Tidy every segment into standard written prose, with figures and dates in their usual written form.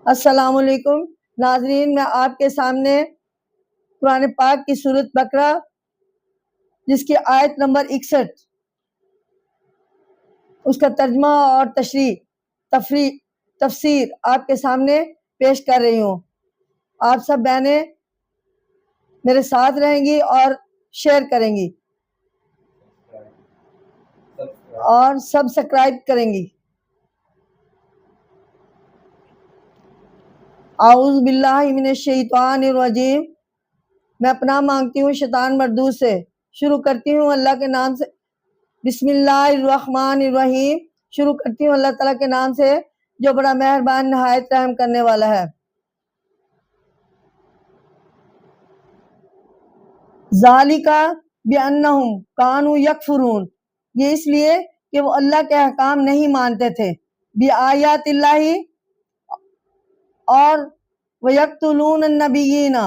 السلام علیکم ناظرین، میں آپ کے سامنے قرآن پاک کی سورۃ بقرہ جس کی آیت نمبر 61 اس کا ترجمہ اور تفسیر آپ کے سامنے پیش کر رہی ہوں۔ آپ سب بہنیں میرے ساتھ رہیں گی اور شیئر کریں گی اور سبسکرائب کریں گی۔ اعوذ باللہ من الشیطان الرجیم، میں پناہ مانگتی ہوں شیطان مردود سے۔ شروع کرتی ہوں اللہ کے نام سے، بسم اللہ الرحمن الرحیم، شروع کرتی ہوں اللہ تعالیٰ کے نام سے جو بڑا مہربان نہایت رحم کرنے والا ہے۔ ذالک بأنہم کانوا یکفرون، یہ اس لیے کہ وہ اللہ کے احکام نہیں مانتے تھے، بآیات اللہ، اور وَيَقْتُلُونَ النَّبِيِّينَ،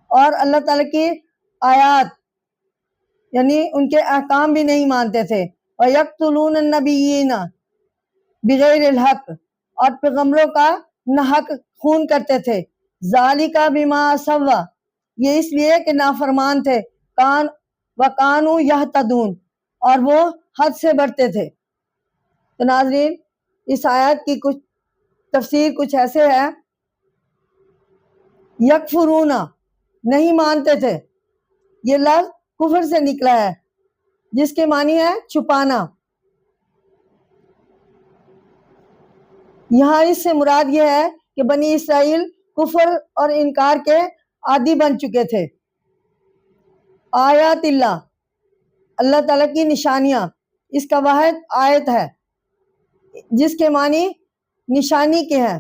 اور اللہ تعالیٰ کی آیات یعنی ان کے احکام بھی نہیں مانتے تھے، وَيَقْتُلُونَ النَّبِيِّينَ بغیر الحق، اور پیغمبروں کا ناحق خون کرتے تھے۔ ذَلِكَ بِمَا عَصَوْا، یہ اس لیے کہ نافرمان تھے، وَكَانُوا يَهْتَدُونَ، اور وہ حد سے بڑھتے تھے۔ تو ناظرین، اس آیات کی کچھ تفسیر کچھ ایسے ہے، یکفرون نہیں مانتے تھے، یہ لفظ کفر سے نکلا ہے جس کے معنی ہے چھپانا۔ یہاں اس سے مراد یہ ہے کہ بنی اسرائیل کفر اور انکار کے عادی بن چکے تھے۔ آیات اللہ، اللہ تعالیٰ کی نشانیاں، اس کا واحد آیت ہے جس کے معنی نشانی کے ہیں۔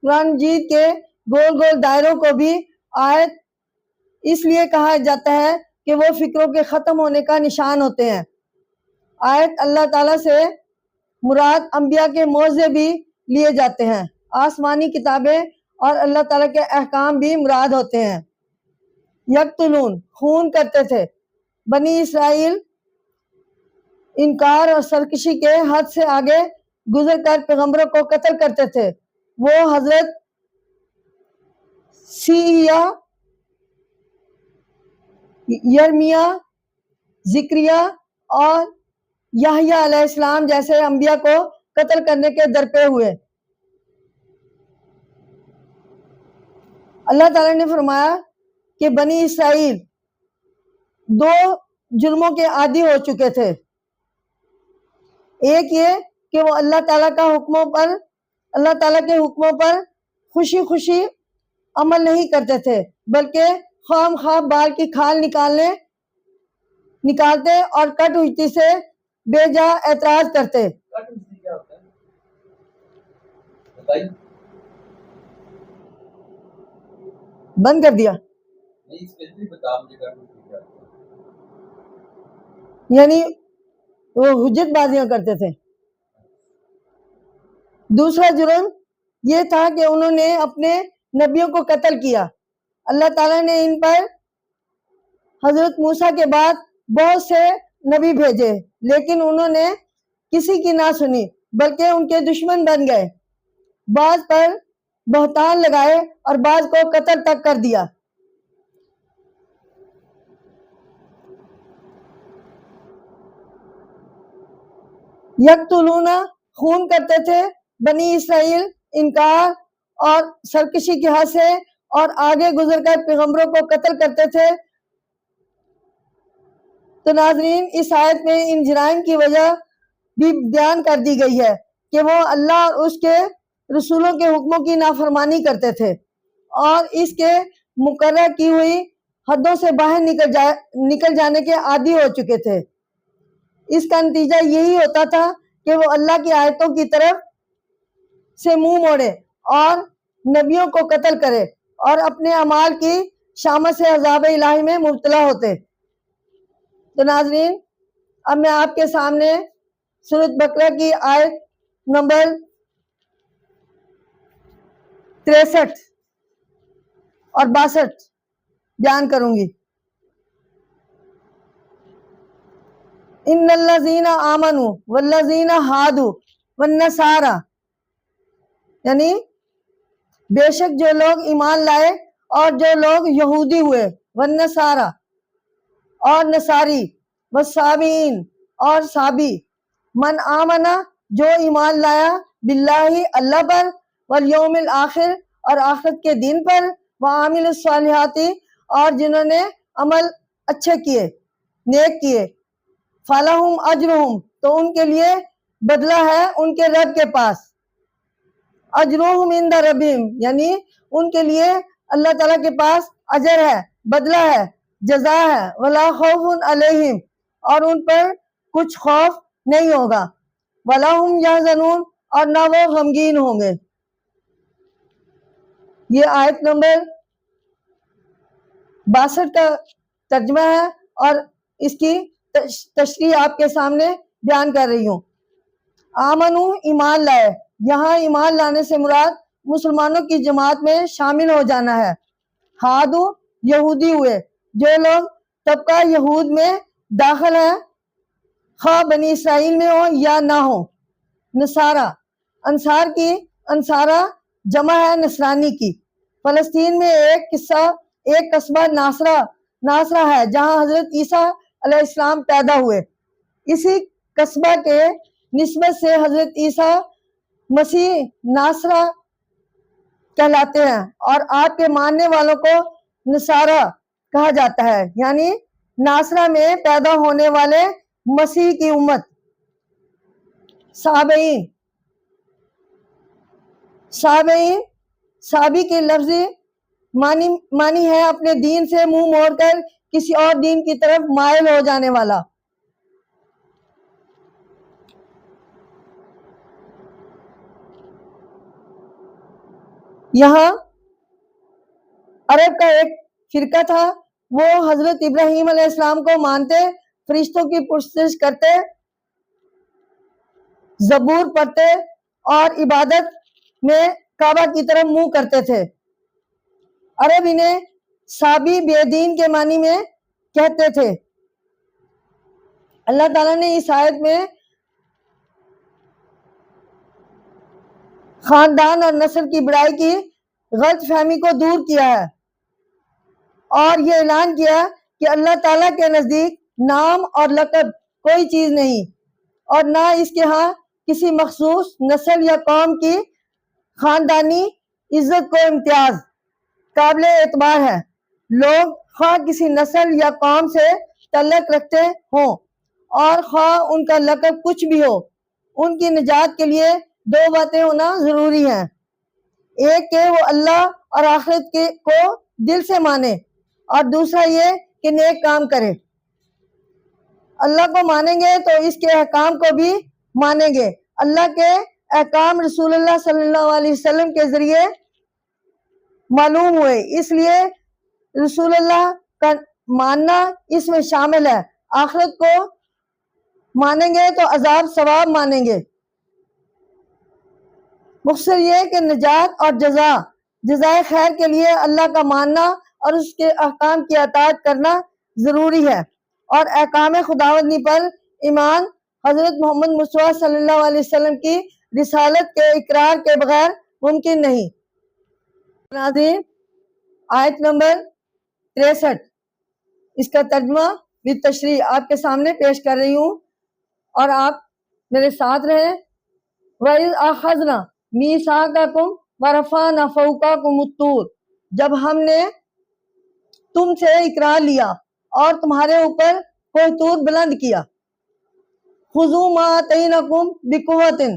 قرآن مجید کے گول گول دائروں کو بھی آیت اس لیے کہا جاتا ہے کہ وہ فکروں کے ختم ہونے کا نشان ہوتے ہیں۔ آیت اللہ تعالیٰ سے مراد انبیاء کے معجزے بھی لیے جاتے ہیں، آسمانی کتابیں اور اللہ تعالیٰ کے احکام بھی مراد ہوتے ہیں۔ یقتلون، خون کرتے تھے، بنی اسرائیل انکار اور سرکشی کے حد سے آگے گزر کر پیغمبروں کو قتل کرتے تھے۔ وہ حضرت سیہیا، یرمیہ، ذکریہ اور یحییٰ علیہ السلام جیسے انبیاء کو قتل کرنے کے درپے ہوئے۔ اللہ تعالیٰ نے فرمایا کہ بنی اسرائیل دو جرموں کے عادی ہو چکے تھے۔ ایک یہ کہ وہ اللہ تعالیٰ کے حکموں پر خوشی خوشی عمل نہیں کرتے تھے، بلکہ خام خواہ بال کی کھال نکالتے اور کٹ ہوتی سے بے جا اعتراض کرتے۔ بند کر دیا، یعنی وہ حجت بازیاں کرتے تھے۔ دوسرا جرم یہ تھا کہ انہوں نے اپنے نبیوں کو قتل کیا۔ اللہ تعالیٰ نے ان پر حضرت موسیٰ کے بعد بہت سے نبی بھیجے، لیکن انہوں نے کسی کی نہ سنی بلکہ ان کے دشمن بن گئے، بعض پر بہتان لگائے اور بعض کو قتل تک کر دیا۔ یقتلون، خون کرتے تھے، بنی اسرائیل انکار اور سرکشی کے حد سے اور آگے گزر کر پیغمبروں کو قتل کرتے تھے۔ تو ناظرین، اس آیت میں ان جرائم کی وجہ بھی بیان کر دی گئی ہے کہ وہ اللہ اور اس کے رسولوں کے حکموں کی نافرمانی کرتے تھے اور اس کے مقرر کی ہوئی حدوں سے باہر نکل جانے کے عادی ہو چکے تھے۔ اس کا نتیجہ یہی ہوتا تھا کہ وہ اللہ کی آیتوں کی طرف سے منہ موڑے اور نبیوں کو قتل کرے اور اپنے اعمال کی شامت سے عذاب الہی میں مبتلا ہوتے۔ تو ناظرین، اب میں آپ کے سامنے سورۃ بقرہ کی آیت نمبر 63 اور 62 بیان کروں گی۔ ان الذین آمنوا والذین ہادوا والنصارى، یعنی بے شک جو لوگ ایمان لائے اور جو لوگ یہودی ہوئے، والنصارى اور نصاری، والصابئین اور صابی، من آمنا جو ایمان لایا، باللہ اللہ پر، والیوم الآخر اور آخرت کے دن پر، وعامل الصالحات اور جنہوں نے عمل اچھے کیے، نیک کیے، فلہم اجرہم تو ان کے لیے بدلہ ہے ان کے رب کے پاس، اجرہم عند ربہم یعنی ان کے لیے اللہ تعالیٰ کے پاس اجر ہے، بدلہ ہے، جزا ہے، ولا خوف علیہم اور ان پر کچھ خوف نہیں ہوگا، ولا ہم یحزنون اور نہ وہ غمگین ہوں گے۔ یہ آیت نمبر 62 کا ترجمہ ہے اور اس کی تشریح آپ کے سامنے بیان کر رہی ہوں۔ آمنو ایمان لائے، یہاں ایمان لانے سے مراد مسلمانوں کی جماعت میں شامل ہو جانا ہے۔ ہادو یہودی ہوئے، جو لوگ طبقہ یہود میں داخل ہیں، خواہ بنی اسرائیل میں ہو یا نہ ہو۔ نصارہ انصار کی، انصارہ جمع ہے نصرانی کی۔ فلسطین میں ایک قصبہ ناصرہ ہے جہاں حضرت عیسیٰ علیہ السلام پیدا ہوئے۔ اسی قصبہ کے نسبت سے حضرت عیسیٰ مسیح ناصرہ کہلاتے ہیں اور آپ کے ماننے والوں کو نصارہ کہا جاتا ہے، یعنی ناصرہ میں پیدا ہونے والے مسیح کی امت۔ صابئین صابی کے لفظی معنی ہے اپنے دین سے منہ موڑ کر کسی اور دین کی طرف مائل ہو جانے والا۔ یہاں عرب کا ایک فرقہ تھا، وہ حضرت ابراہیم علیہ السلام کو مانتے، فرشتوں کی پرستش کرتے، زبور پڑھتے اور عبادت میں کعبہ کی طرف منہ کرتے تھے۔ عرب انہیں صابی بے دین کے معنی میں کہتے تھے۔ اللہ تعالیٰ نے اس آیت میں خاندان اور نسل کی بڑائی کی غلط فہمی کو دور کیا ہے اور یہ اعلان کیا کہ اللہ تعالیٰ کے نزدیک نام اور لقب کوئی چیز نہیں اور نہ اس کے ہاں کسی مخصوص نسل یا قوم کی خاندانی عزت کو امتیاز قابل اعتبار ہے۔ لوگ خواہ کسی نسل یا قوم سے تعلق رکھتے ہوں اور خواہ ان کا لقب کچھ بھی ہو، ان کی نجات کے لیے دو باتیں ہونا ضروری ہیں۔ ایک کہ وہ اللہ اور آخرت کو دل سے مانے اور دوسرا یہ کہ نیک کام کرے۔ اللہ کو مانیں گے تو اس کے احکام کو بھی مانیں گے۔ اللہ کے احکام رسول اللہ صلی اللہ علیہ وسلم کے ذریعے معلوم ہوئے، اس لیے رسول اللہ کا ماننا اس میں شامل ہے۔ آخرت کو مانیں گے تو عذاب ثواب مانیں گے۔ مختصر یہ کہ نجات اور جزائے خیر کے لیے اللہ کا ماننا اور اس کے احکام کی اطاعت کرنا ضروری ہے، اور احکام خداوندی پر ایمان حضرت محمد مصطفیٰ صلی اللہ علیہ وسلم کی رسالت کے اقرار کے بغیر ممکن نہیں۔ ناظرین، آیت نمبر 63 اس کا ترجمہ بھی تشریح آپ کے سامنے پیش کر رہی ہوں اور آپ میرے ساتھ رہیں۔ وَإِذْ أَخَذْنَا مِيثَاقَكُمْ وَرَفَعْنَا فَوْقَكُمُ الطُّورَ جب ہم نے تم سے اقرار لیا اور تمہارے اوپر کوہ طور بلند کیا۔ خُذُوا مَا آتَيْنَاكُمْ بِقُوَّةٍ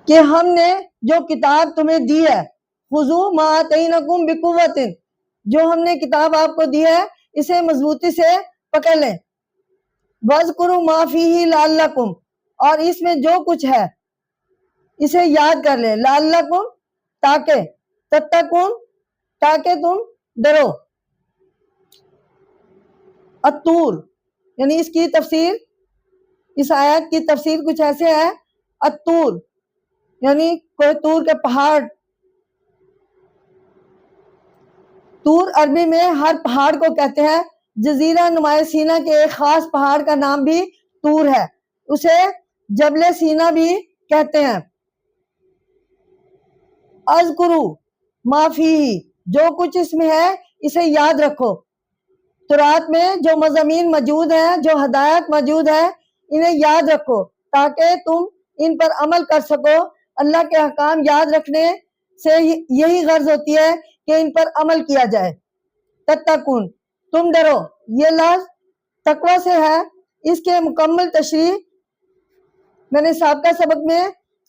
کہ ہم نے جو کتاب تمہیں دی ہے، خُذُوا مَا آتَيْنَاكُمْ بِقُوَّةٍ جو ہم نے کتاب آپ کو دی ہے اسے مضبوطی سے پکڑ لیں۔ وَاذْكُرُوا مَا فِيهِ لَعَلَّكُمْ اور اس میں جو کچھ ہے اسے یاد کر لیں، لَعَلَّكُمْ تاکہ، تَتَّقُونَ تاکہ تم ڈرو۔ الطور یعنی اس کی تفسیر، اس آیات کی تفسیر کچھ ایسے ہے، الطور یعنی کوہ طور کے پہاڑ۔ طور عربی میں ہر پہاڑ کو کہتے ہیں۔ جزیرہ نمائے سینا کے ایک خاص پہاڑ کا نام بھی طور ہے، اسے جبل سینا بھی کہتے ہیں اذکرو ما فیہ، جو کچھ اس میں ہے اسے یاد رکھو۔ تورات میں جو مضامین موجود ہیں، جو ہدایت موجود ہے، انہیں یاد رکھو تاکہ تم ان پر عمل کر سکو۔ اللہ کے احکام یاد رکھنے سے یہی غرض ہوتی ہے کہ ان پر عمل کیا جائے۔ تتقون، تم ڈرو، یہ لفظ تقوی سے ہے۔ اس کے مکمل تشریح میں نے سابقہ سبق میں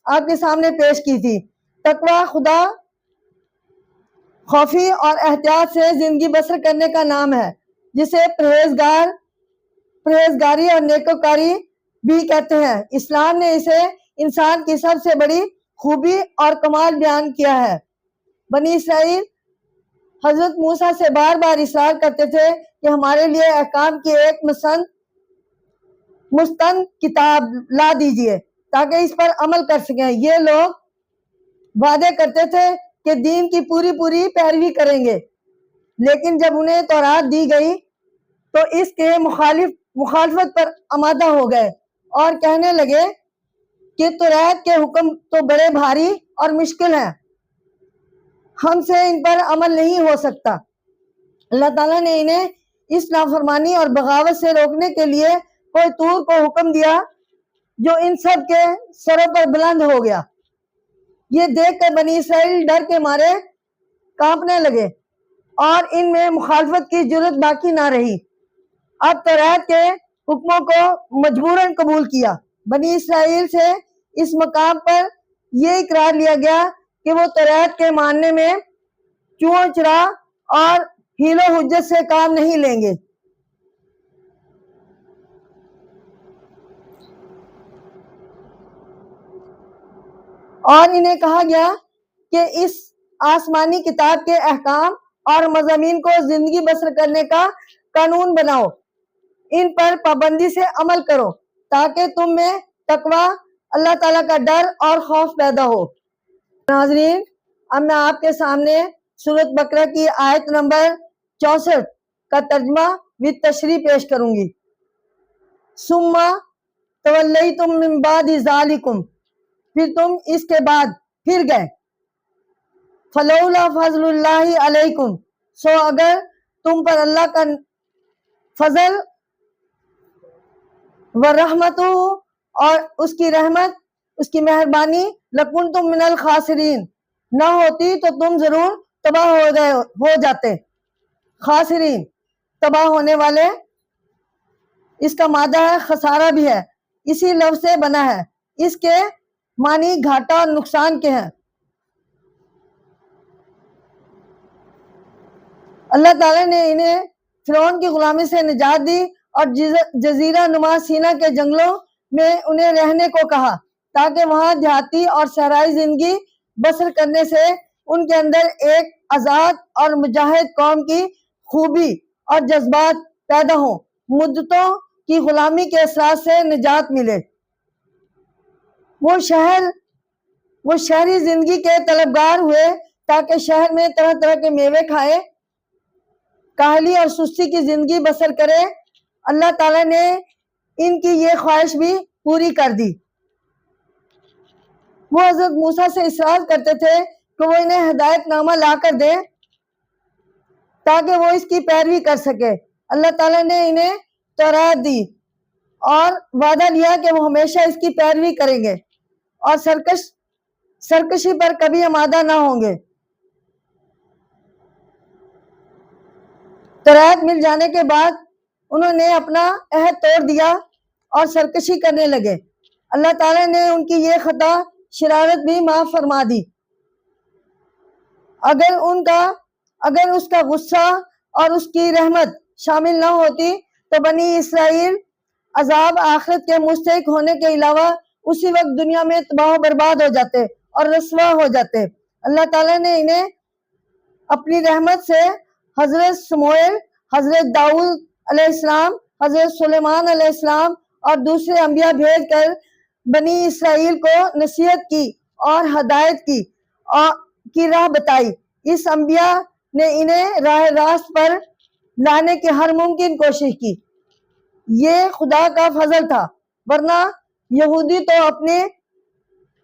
آپ کے سامنے پیش کی تھی۔ تقوی خدا خوفی اور احتیاط سے زندگی بسر کرنے کا نام ہے، جسے پرہیزگاری اور نیکوکاری بھی کہتے ہیں۔ اسلام نے اسے انسان کی سب سے بڑی خوبی اور کمال بیان کیا ہے۔ بنی اسرائیل حضرت موسیٰ سے بار بار اصرار کرتے تھے کہ ہمارے لیے احکام کی ایک مستند کتاب لا دیجئے تاکہ اس پر عمل کر سکیں۔ یہ لوگ وعدے کرتے تھے کہ دین کی پوری پیروی کریں گے، لیکن جب انہیں تورات دی گئی تو اس کے مخالفت پر آمادہ ہو گئے اور کہنے لگے کہ تورات کے حکم تو بڑے بھاری اور مشکل ہیں، ہم سے ان پر عمل نہیں ہو سکتا۔ اللہ تعالیٰ نے انہیں اس نافرمانی اور بغاوت سے روکنے کے لیے کوئی طور کو حکم دیا جو ان سب کے سروں پر بلند ہو گیا۔ یہ دیکھ کر بنی اسرائیل ڈر کے مارے کانپنے لگے اور ان میں مخالفت کی جرات باقی نہ رہی۔ اب تورات کے حکموں کو مجبوراً قبول کیا۔ بنی اسرائیل سے اس مقام پر یہ اقرار لیا گیا کہ وہ تورات کے ماننے میں چوں چرا اور حیل و حجت سے کام نہیں لیں گے۔ اور انہیں کہا گیا کہ اس آسمانی کتاب کے احکام اور مضامین کو زندگی بسر کرنے کا قانون بناؤ، ان پر پابندی سے عمل کرو تاکہ تم میں تقوی، اللہ تعالیٰ کا ڈر اور خوف پیدا ہو۔ ناظرین، اب میں آپ کے سامنے سورۃ بقرہ کی آیت نمبر 64 کا ترجمہ و تشریح پیش کروں گی۔ ثم تولیتم من بعد ذالکم، پھر تم اس کے بعد پھر گئے۔ فلولا فضل اللہ علیکم، سو اگر تم پر اللہ کا فضل ورحمت اور اس کی رحمت، اس کی مہربانی، لکنتم من الخاسرین، نہ ہوتی تو تم ضرور تباہ ہو جاتے۔ خاسرین، تباہ ہونے والے، اس کا مادہ ہے خسارہ بھی ہے، اسی لفظ سے بنا ہے۔ اس کے معنی گھاٹا اور نقصان کے ہیں۔ اللہ تعالیٰ نے انہیں فرعون کی غلامی سے نجات دی اور جزیرہ نما سینا کے جنگلوں میں انہیں رہنے کو کہا تاکہ وہاں دیہاتی اور صحرائی زندگی بسر کرنے سے ان کے اندر ایک آزاد اور مجاہد قوم کی خوبی اور جذبات پیدا ہوں، مدتوں کی غلامی کے اثرات سے نجات ملے۔ وہ شہری زندگی کے طلبگار ہوئے تاکہ شہر میں طرح طرح کے میوے کھائے، کاہلی اور سستی کی زندگی بسر کرے۔ اللہ تعالیٰ نے ان کی یہ خواہش بھی پوری کر دی۔ وہ حضرت موسیٰ سے اصرار کرتے تھے کہ وہ انہیں ہدایت نامہ لا کر دیں تاکہ وہ اس کی پیروی کر سکے۔ اللہ تعالیٰ نے انہیں تورات دی اور وعدہ لیا کہ وہ ہمیشہ اس کی پیروی کریں گے اور سرکشی پر کبھی آمادہ نہ ہوں گے۔ تورات مل جانے کے بعد انہوں نے اپنا عہد توڑ دیا اور سرکشی کرنے لگے۔ اللہ تعالیٰ نے ان کی یہ خطا شرارت بھی معاف فرما دی۔ اگر اس کا غصہ اور اس کی رحمت شامل نہ ہوتی تو بنی اسرائیل عذاب آخرت کے مستحق ہونے کے علاوہ اسی وقت دنیا میں تباہ و برباد ہو جاتے اور رسوا ہو جاتے۔ اللہ تعالیٰ نے انہیں اپنی رحمت سے حضرت سموئیل، حضرت داؤد علیہ السلام، حضرت سلیمان علیہ السلام اور دوسرے انبیاء بھیج کر بنی اسرائیل کو نصیحت کی اور ہدایت کی راہ بتائی۔ اس انبیاء نے انہیں راہ راست پر لانے کی ہر ممکن کوشش کی۔ یہ خدا کا فضل تھا، ورنہ یہودی تو اپنے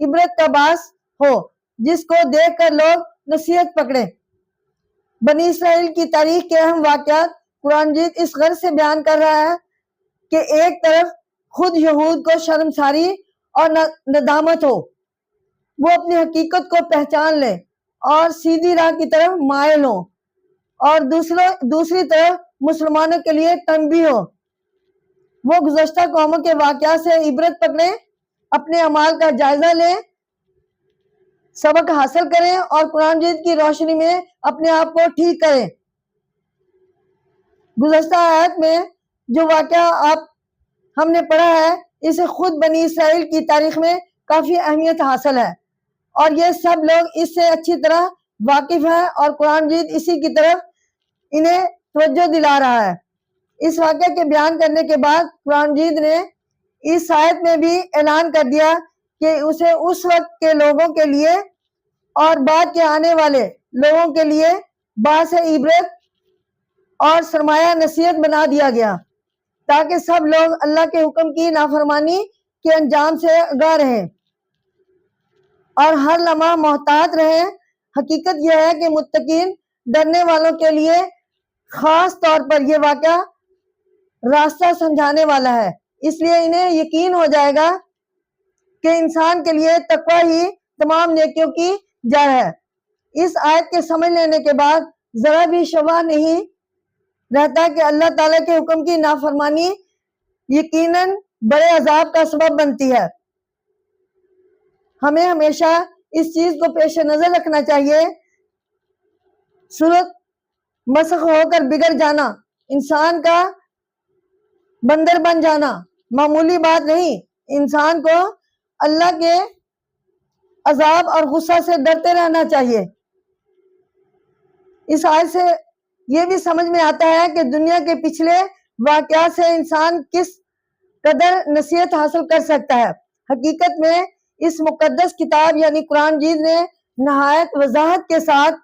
عبرت کا باعث ہو جس کو دیکھ کر لوگ نصیحت پکڑے۔ بنی اسرائیل کی تاریخ کے اہم واقعات قرآن مجید اس غرض سے بیان کر رہا ہے کہ ایک طرف خود یہود کو شرمساری اور ندامت ہو، وہ اپنی حقیقت کو پہچان لیں اور سیدھی راہ کی طرف مائل ہوں، اور دوسری طرف مسلمانوں کے لیے تنبیہ ہو، وہ گزشتہ قوموں کے واقعات سے عبرت پکڑیں، اپنے اعمال کا جائزہ لیں، سبق حاصل کریں اور قرآن مجید کی روشنی میں اپنے آپ کو ٹھیک کریں۔ گزشتہ آیت میں جو واقعہ ہم نے پڑھا ہے اسے خود بنی اسرائیل کی تاریخ میں کافی اہمیت حاصل ہے، اور یہ سب لوگ اس سے اچھی طرح واقف ہیں، اور قرآن مجید اسی کی طرف انہیں توجہ دلا رہا ہے۔ اس واقعے کے بیان کرنے کے بعد قرآن مجید نے اس آیت میں بھی اعلان کر دیا کہ اسے اس وقت کے لوگوں کے لیے اور بعد کے آنے والے لوگوں کے لیے باعث عبرت اور سرمایہ نصیحت بنا دیا گیا، تاکہ سب لوگ اللہ کے حکم کی نافرمانی کے انجام سے آگاہ رہیں اور ہر لمحہ محتاط رہیں۔ حقیقت یہ ہے کہ متقین ڈرنے والوں کے لیے خاص طور پر یہ واقعہ راستہ سمجھانے والا ہے، اس لیے انہیں یقین ہو جائے گا کہ انسان کے لیے تقوی ہی تمام نیکیوں کی جڑ ہے۔ اس آیت کے سمجھ لینے کے بعد ذرا بھی شبہ نہیں رہتا کہ اللہ تعالیٰ کے حکم کی نافرمانی یقیناً بڑے عذاب کا سبب بنتی ہے۔ ہمیں ہمیشہ اس چیز کو پیش نظر رکھنا چاہیے، صورت مسخ ہو کر بگڑ جانا، انسان کا بندر بن جانا معمولی بات نہیں۔ انسان کو اللہ کے عذاب اور غصہ سے ڈرتے رہنا چاہیے۔ اس آیت سے یہ بھی سمجھ میں آتا ہے کہ دنیا کے پچھلے واقعات سے انسان کس قدر نصیحت حاصل کر سکتا ہے۔ حقیقت میں اس مقدس کتاب یعنی قرآن مجید نے نہایت وضاحت کے ساتھ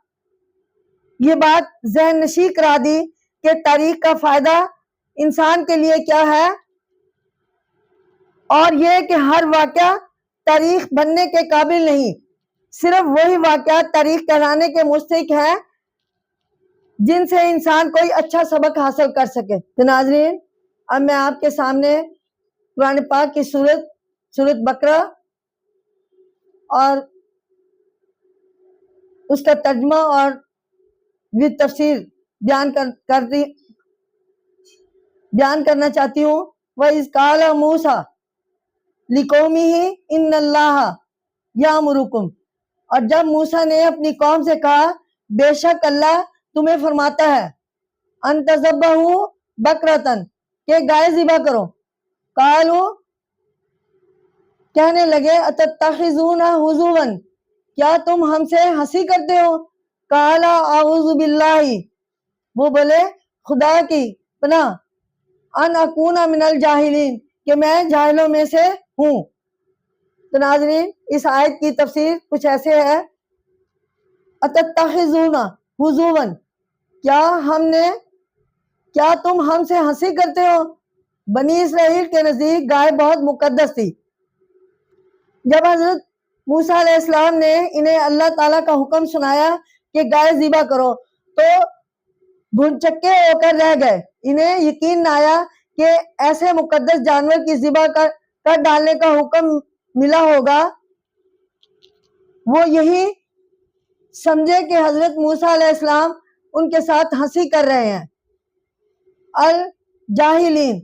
یہ بات ذہن نشین کرا دی کہ تاریخ کا فائدہ انسان کے لیے کیا ہے، اور یہ کہ ہر واقعہ تاریخ بننے کے قابل نہیں، صرف وہی واقعات تاریخ کہلانے کے مستحق ہیں جن سے انسان کوئی اچھا سبق حاصل کر سکے۔ تو ناظرین، اب میں آپ کے سامنے قرآن پاک کی سورت بقرہ اور اس کا ترجمہ اور تفسیر بیان کرنا چاہتی ہوں۔ وَإِذْ قَالَ مُوسَىٰ لِقَوْمِهِ إِنَّ اللَّهَ يَأْمُرُكُمْ، اور جب موسیٰ نے اپنی قوم سے کہا بے شک اللہ تمہیں فرماتا ہے ان تذبحوا بقرۃ، کہ گائے ذبح کرو۔ قالوا، کہنے لگے اتتخذونہ ہزوا، کیا تم ہم سے ہنسی کرتے ہو؟ قال اعوذ باللہ، وہ بولے خدا کی پناہ، ان اکون من الجاہلین، کہ میں جاہلوں میں سے ہوں۔ تو ناظرین، اس آیت کی تفسیر کچھ ایسے ہے، اتتخذونہ ہزوا، کیا تم ہم سے ہنسی کرتے ہو؟ بنی اسرائیل کے نزدیک گائے بہت مقدس تھی۔ جب حضرت موسیٰ علیہ السلام نے انہیں اللہ تعالیٰ کا حکم سنایا کہ گائے ذبح کرو تو بھنچکے ہو کر رہ گئے۔ انہیں یقین نہ آیا کہ ایسے مقدس جانور کی ذبح کر ڈالنے کا حکم ملا ہوگا۔ وہ یہی سمجھے کہ حضرت موسیٰ علیہ السلام ان کے ساتھ ہنسی کر رہے ہیں۔ الجاہلین،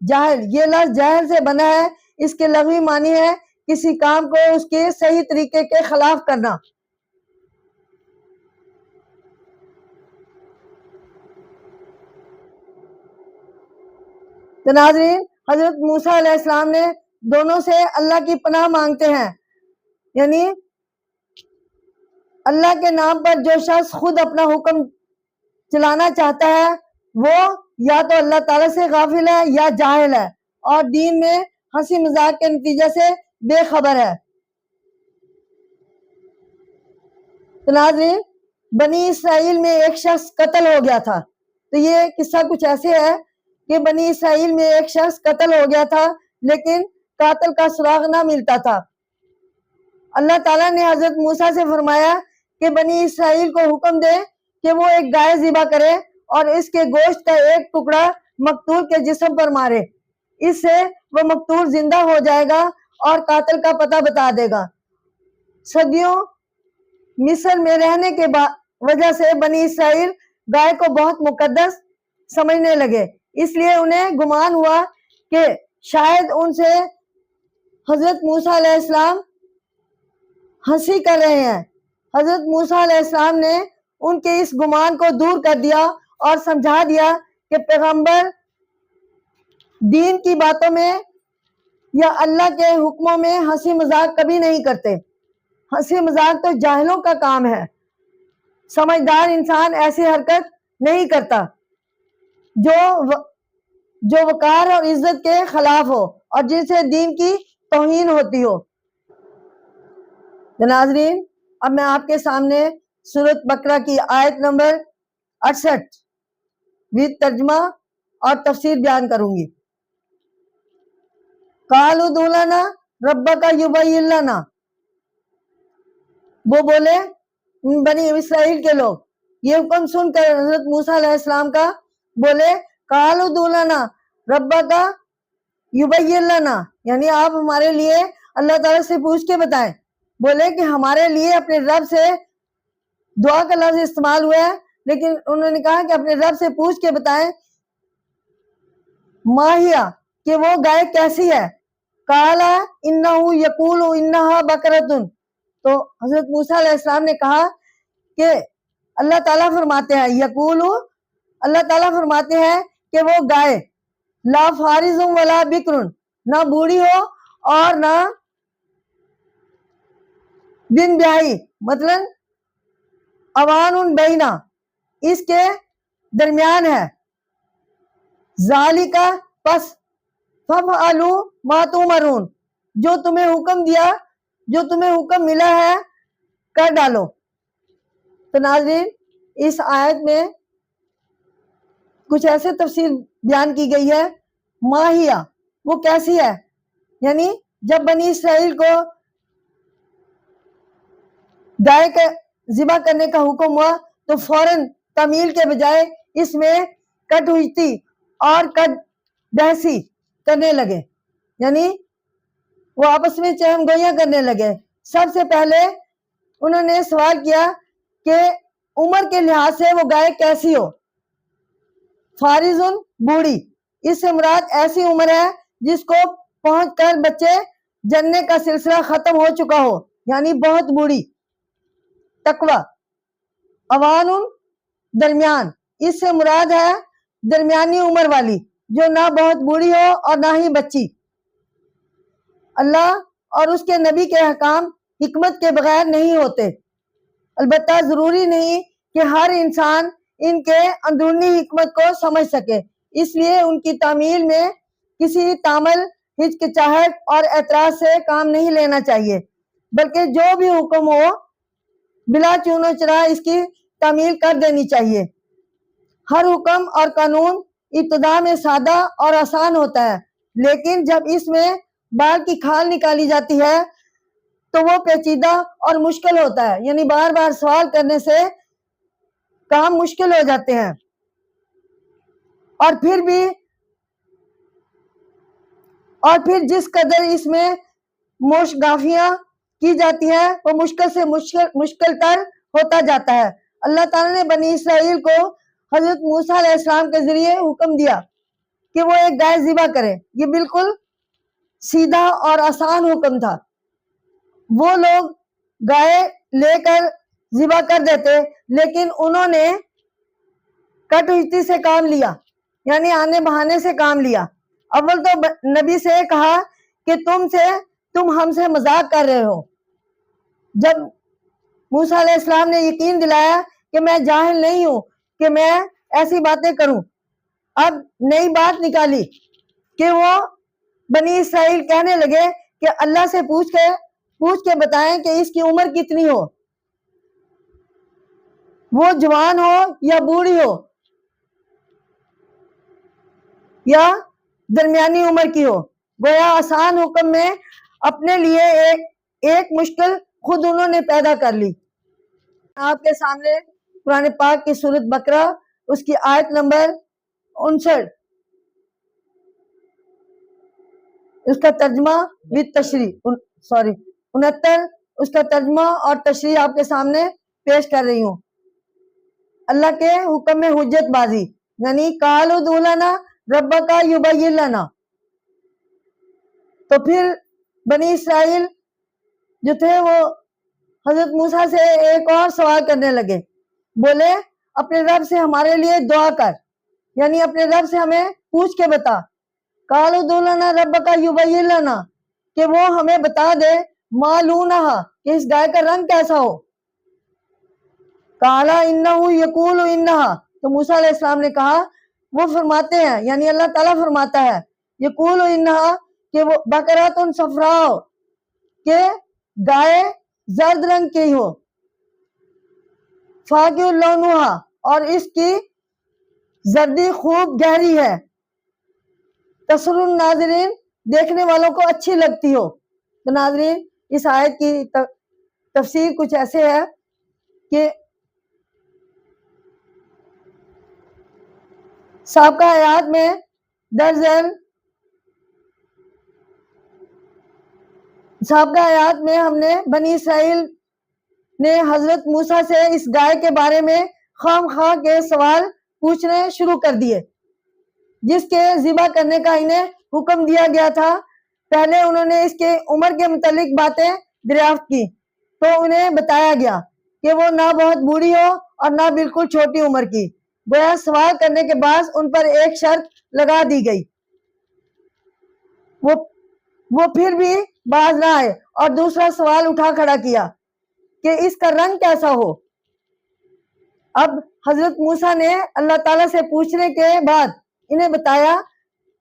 جاہل، یہ لفظ جہل سے بنا ہے، اس کے لغوی معنی ہے کسی کام کو اس کے صحیح طریقے کے خلاف کرنا۔ تو ناظرین، حضرت موسیٰ علیہ السلام نے دونوں سے اللہ کی پناہ مانگتے ہیں، یعنی اللہ کے نام پر جو شخص خود اپنا حکم چلانا چاہتا ہے وہ یا تو اللہ تعالیٰ سے غافل ہے یا جاہل ہے، اور دین میں ہنسی مذاق کے نتیجے سے بے خبر ہے۔ تو ناظرین، بنی اسرائیل میں ایک شخص قتل ہو گیا تھا۔ تو یہ قصہ کچھ ایسے ہے کہ بنی اسرائیل میں ایک شخص قتل ہو گیا تھا، لیکن قاتل کا سراغ نہ ملتا تھا۔ اللہ تعالیٰ نے حضرت موسیٰ سے فرمایا کہ بنی اسرائیل کو حکم دے کہ وہ ایک گائے ذبح کرے اور اس کے گوشت کا ایک ٹکڑا مقتول کے جسم پر مارے، اس سے وہ مقتول زندہ ہو جائے گا اور قاتل کا پتہ بتا دے گا۔ صدیوں مصر میں رہنے کے وجہ سے بنی اسرائیل گائے کو بہت مقدس سمجھنے لگے، اس لیے انہیں گمان ہوا کہ شاید ان سے حضرت موسیٰ علیہ السلام ہنسی کر رہے ہیں۔ حضرت موسیٰ علیہ السلام نے ان کے اس گمان کو دور کر دیا اور سمجھا دیا کہ پیغمبر دین کی باتوں میں یا اللہ کے حکموں میں ہنسی مذاق کبھی نہیں کرتے۔ ہنسی مذاق تو جاہلوں کا کام ہے، سمجھدار انسان ایسی حرکت نہیں کرتا جو وقار اور عزت کے خلاف ہو اور جن سے دین کی توہین ہوتی ہو۔ ناظرین، اب میں آپ کے سامنے سورۃ بقرہ کی آیت نمبر 68 بھی ترجمہ اور تفسیر بیان کروں گی۔ قالوا ادع لنا ربک یبین لنا، وہ بولے بنی اسرائیل کے لوگ یہ حکم سن کر حضرت موسیٰ علیہ السلام کا بولے قالوا ادع لنا ربک یبین لنا، یعنی آپ ہمارے لیے اللہ تعالیٰ سے پوچھ کے بتائیں۔ بولے کہ ہمارے لیے اپنے رب سے، دعا کا لفظ استعمال ہوا ہے لیکن انہوں نے کہا کہ اپنے رب سے پوچھ کے بتائیں ماہیا، کہ وہ گائے کیسی ہے۔ قال انہ یقول انہا بقرۃ، تو حضرت موسیٰ علیہ السلام نے کہا کہ اللہ تعالیٰ فرماتے ہیں، یقول اللہ تعالیٰ فرماتے ہیں کہ وہ گائے لا فارض ولا بکر، نہ بوڑھی ہو اور نہ بن بیاہی، مطلب اوان بینہ، اس کے درمیان ہے۔ ذالک، پس فافعلوا ما تؤمرون، جو تمہیں حکم دیا، جو تمہیں حکم ملا ہے کر ڈالو۔ تو ناظرین، اس آیت میں کچھ ایسے تفسیر بیان کی گئی ہے، ماہیا، وہ کیسی ہے، یعنی جب بنی اسرائیل کو گائے کا ذبح کرنے کا حکم ہوا تو فوراً تعمیل کے بجائے اس میں کٹ ہوئی اور کٹ بحثی کرنے لگے، یعنی وہ آپس میں چہم گوئیاں کرنے لگے۔ سب سے پہلے انہوں نے سوال کیا کہ عمر کے لحاظ سے وہ گائے کیسی ہو۔ فارض، بوڑھی، اس سے مراد ایسی عمر ہے جس کو پہنچ کر بچے جننے کا سلسلہ ختم ہو چکا ہو، یعنی بہت بوڑھی۔ تقوی، اوان، درمیان، اس سے مراد ہے درمیانی عمر والی جو نہ بہت بوڑھی ہو اور نہ ہی بچی۔ اللہ اور اس کے نبی کے احکام حکمت کے بغیر نہیں ہوتے، البتہ ضروری نہیں کہ ہر انسان ان کے اندرونی حکمت کو سمجھ سکے، اس لیے ان کی تعمیل میں کسی تعمل، ہچکچاہٹ اور اعتراض سے کام نہیں لینا چاہیے، بلکہ جو بھی حکم ہو بلا چون و چرا اس کی تعمیل کر دینی چاہیے۔ ہر حکم اور قانون ابتدا میں سادہ اور آسان ہوتا ہے، لیکن جب اس میں بال کی کھال نکالی جاتی ہے تو وہ پیچیدہ اور مشکل ہوتا ہے، یعنی بار بار سوال کرنے سے کام مشکل ہو جاتے ہیں، اور پھر جس قدر اس میں موشگافیاں کی جاتی ہے وہ مشکل سے مشکل تر ہوتا جاتا ہے۔ اللہ تعالیٰ نے بنی اسرائیل کو حضرت موسیٰ علیہ السلام کے ذریعے حکم دیا کہ وہ ایک گائے ذبح کرے، یہ بالکل سیدھا اور آسان حکم تھا۔ وہ لوگ گائے لے کر ذبح کر دیتے، لیکن انہوں نے کٹ ہجتی سے کام لیا، یعنی آنے بہانے سے کام لیا۔ اول تو نبی سے کہا کہ تم ہم سے مذاق کر رہے ہو۔ جب موسیٰ علیہ السلام نے یقین دلایا کہ میں جاہل نہیں ہوں کہ میں ایسی باتیں کروں، اب نئی بات نکالی کہ وہ بنی اسرائیل کہنے لگے کہ اللہ سے پوچھ کے بتائیں کہ اس کی عمر کتنی ہو، وہ جوان ہو یا بوڑھی ہو یا درمیانی عمر کی ہو۔ گویا آسان حکم میں اپنے لیے ایک مشکل خود انہوں نے پیدا کر لی۔ آپ کے سامنے قرآن پاک کی سورۃ بقرہ اس کی آیت نمبر 59 اس کا ترجمہ وتھ تشریح 69 اس کا ترجمہ اور تشریح آپ کے سامنے پیش کر رہی ہوں۔ اللہ کے حکم میں حجت بازی، یعنی قالوا ادع لنا ربک یبین لنا۔ تو پھر بنی اسرائیل جو تھے وہ حضرت موسیٰ سے ایک اور سوال کرنے لگے، بولے اپنے رب سے ہمارے لیے دعا کر، یعنی اپنے رب سے ہمیں پوچھ کے بتا۔ قالوا ادع لنا ربک یبین لنا، کہ وہ ہمیں بتا دے ما لونہا، کہ اس گائے کا رنگ کیسا ہو۔ قال انہ یقول انہا، تو موسیٰ علیہ السلام نے کہا وہ فرماتے ہیں، یعنی اللہ تعالیٰ فرماتا ہے یقول انہا، کہ وہ بقرۃ صفراء، کہ گائے زرد رنگ کی ہو، فاقع لونہا، اور اس کی زردی خوب گہری ہے، تسر الناظرین، دیکھنے والوں کو اچھی لگتی ہو۔ تو ناظرین اس آیت کی تفسیر کچھ ایسے ہے کہ سابقہ آیات میں ہم نے بنی اسرائیل نے حضرت موسیٰ سے اس گائے کے بارے میں خام خواہ کے سوال پوچھنے شروع کر دیے، جس کے ذبح کرنے کا انہیں حکم دیا گیا تھا۔ پہلے انہوں نے اس کے عمر کے متعلق باتیں دریافت کی، تو انہیں بتایا گیا کہ وہ نہ بہت بوڑھی ہو اور نہ بالکل چھوٹی عمر کی۔ گویا سوال کرنے کے بعد ان پر ایک شرط لگا دی گئی، وہ پھر بھی باز نہ آئے، اور دوسرا سوال اٹھا کھڑا کیا کہ اس کا رنگ کیسا ہو۔ اب حضرت موسیٰ نے اللہ تعالیٰ سے پوچھنے کے بعد انہیں بتایا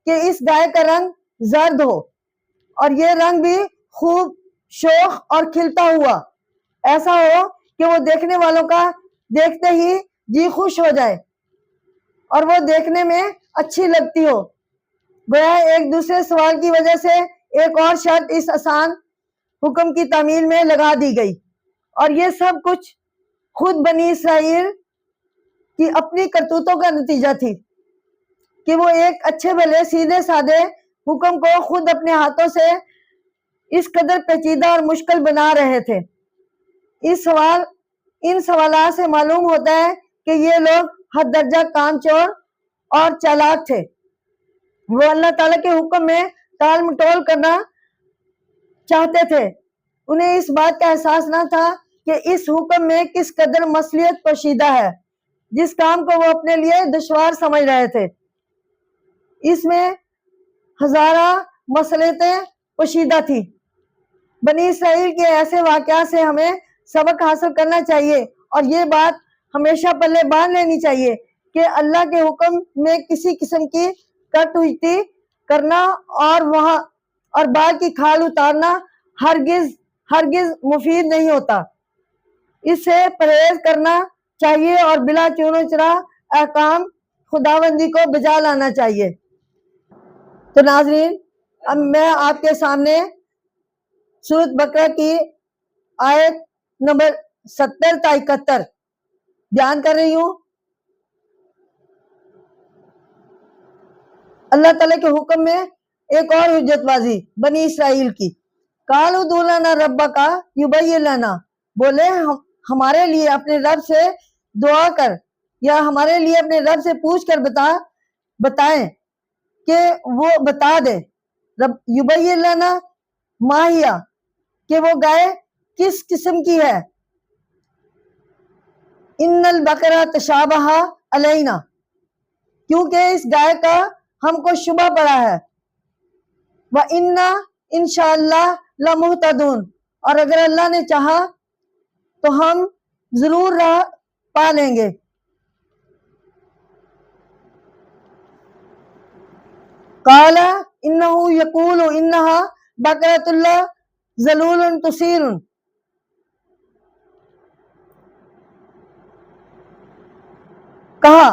کہ اس گائے کا رنگ زرد ہو، اور یہ رنگ بھی خوب شوخ اور کھلتا ہوا، ایسا ہو کہ وہ دیکھنے والوں کا دیکھتے ہی جی خوش ہو جائے اور وہ دیکھنے میں اچھی لگتی ہو۔ گویا ایک دوسرے سوال کی وجہ سے ایک اور شرط اس آسان حکم کی تعمیل میں لگا دی گئی، اور یہ سب کچھ خود بنی اسرائیل کی اپنی کرتوتوں کا نتیجہ تھی کہ وہ ایک اچھے بھلے سیدھے سادے حکم کو خود اپنے ہاتھوں سے اس قدر پیچیدہ اور مشکل بنا رہے تھے۔ ان سوالات سے معلوم ہوتا ہے کہ یہ لوگ حد درجہ کام چور اور چالاک تھے۔ وہ اللہ تعالیٰ کے حکم میں ٹال مٹول کرنا چاہتے تھے۔ انہیں اس بات کا احساس نہ تھا کہ اس حکم میں کس قدر مصلحت پوشیدہ ہے، جس کام کو وہ اپنے لیے دشوار سمجھ رہے تھے۔ اس میں ہزارہ مصلحتیں پوشیدہ تھی۔ بنی اسرائیل کے ایسے واقعات سے ہمیں سبق حاصل کرنا چاہیے، اور یہ بات ہمیشہ پلے باندھ لینی چاہیے کہ اللہ کے حکم میں کسی قسم کی کٹ ہوتی کرنا اور بال کی کھال اتارنا ہرگز مفید نہیں ہوتا۔ اس سے پرہیز کرنا چاہیے اور بلا چون و چرا احکام خداوندی کو بجا لانا چاہیے۔ تو ناظرین اب میں آپ کے سامنے سورۃ بقرہ کی آیت نمبر 70 تا 71 بیان کر رہی ہوں۔ اللہ تعالیٰ کے حکم میں ایک اور حجت بازی بنی اسرائیل کی۔ قالوا ادع لنا ربک یبین لنا، بولے ہمارے لیے اپنے رب سے دعا کر، یا ہمارے لیے اپنے رب سے پوچھ کر بتائیں کہ وہ بتا دے۔ یبین لنا ما ہی، کہ وہ گائے کس قسم کی ہے۔ ان البقرہ تشابہ علینا، کیونکہ اس گائے کا ہم کو شبہ پڑا ہے۔ وَإِنَّا إِنشَاءَ لَمُهْتَدُونَ، اور اگر اللہ نے چاہا تو ہم ضرور راہ پا لیں گے۔ قَالَ إِنَّهُ يَقُولُ إِنَّهَا بَقَرَةٌ لَا ذَلُولٌ تُثِيرُ، کہا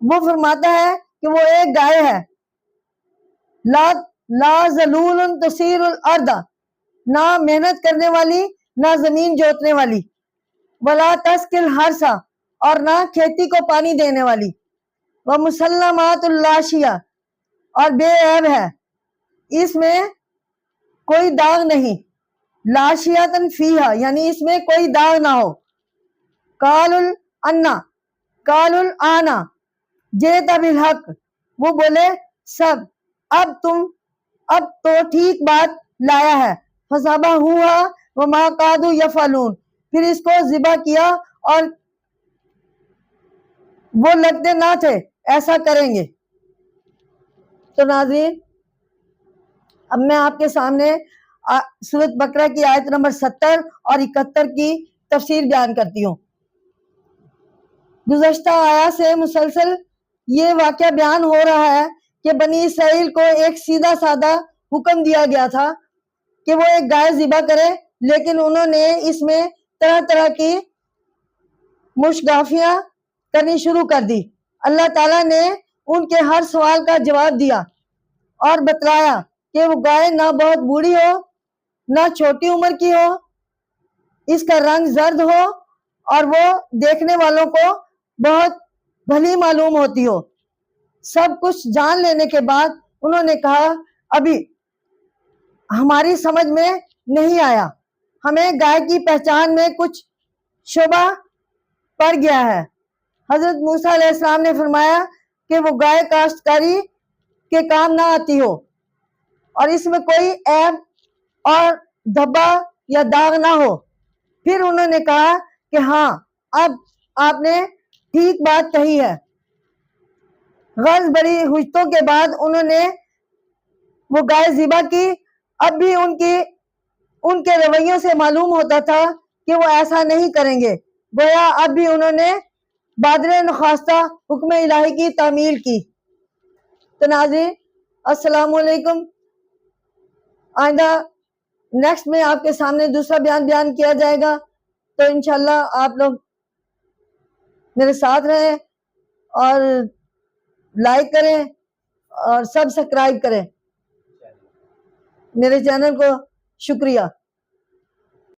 وہ فرماتا ہے کہ وہ ایک گائے ہے، لا ذلول تثیر الارض، نہ محنت کرنے والی نہ زمین جوتنے والی، ولا تسقل ہرسا، اور نہ کھیتی کو پانی دینے والی، وہ مسلمات اللاشیہ، اور بے عیب ہے، اس میں کوئی داغ نہیں، لاشیاتن فیہا، یعنی اس میں کوئی داغ نہ ہو، قالوا الآنا جئت بالحق، وہ بولے سب اب تو ٹھیک بات لایا ہے، فذبحوہا وما کادوا یفعلون، پھر اس کو ذبح کیا اور وہ لگتے نہ تھے ایسا کریں گے۔ تو ناظرین، اب میں آپ کے سامنے سورۃ بقرہ کی آیت نمبر 70 اور 71 کی تفسیر بیان کرتی ہوں۔ گزشتہ آیات سے مسلسل یہ واقعہ بیان ہو رہا ہے کہ بنی اسرائیل کو ایک سیدھا سادہ حکم دیا گیا تھا کہ وہ ایک گائے ذبح کرے، لیکن انہوں نے اس میں طرح طرح کی مشگافیاں کرنی شروع کر دی۔ اللہ تعالیٰ نے ان کے ہر سوال کا جواب دیا اور بتلایا کہ وہ گائے نہ بہت بوڑھی ہو نہ چھوٹی عمر کی ہو، اس کا رنگ زرد ہو اور وہ دیکھنے والوں کو بہت بھلی معلوم ہوتی ہو۔ سب کچھ جان لینے کے بعد انہوں نے کہا ابھی ہماری سمجھ میں نہیں آیا، ہمیں گائے کی پہچان میں کچھ شبہ پڑ گیا ہے۔ حضرت موسیٰ علیہ السلام نے فرمایا کہ وہ گائے کاشتکاری کے کام نہ آتی ہو اور اس میں کوئی عیب اور دھبا یا داغ نہ ہو۔ پھر انہوں نے کہا کہ ہاں اب آپ نے ٹھیک بات کہی ہے۔ غرض بڑی حجتوں کے بعد انہوں نے وہ گائے ذبح کی۔ اب بھی ان کے رویوں سے معلوم ہوتا تھا کہ وہ ایسا نہیں کریں گے، گویا اب بھی انہوں نے بادرِ نخواستہ حکم الہی کی تعمیل کی۔ تو ناظرین السلام علیکم، آئندہ نیکسٹ میں آپ کے سامنے دوسرا بیان کیا جائے گا، تو انشاءاللہ آپ لوگ میرے ساتھ رہیں اور لائک کریں اور سبسکرائب کریں میرے چینل کو۔ شکریہ۔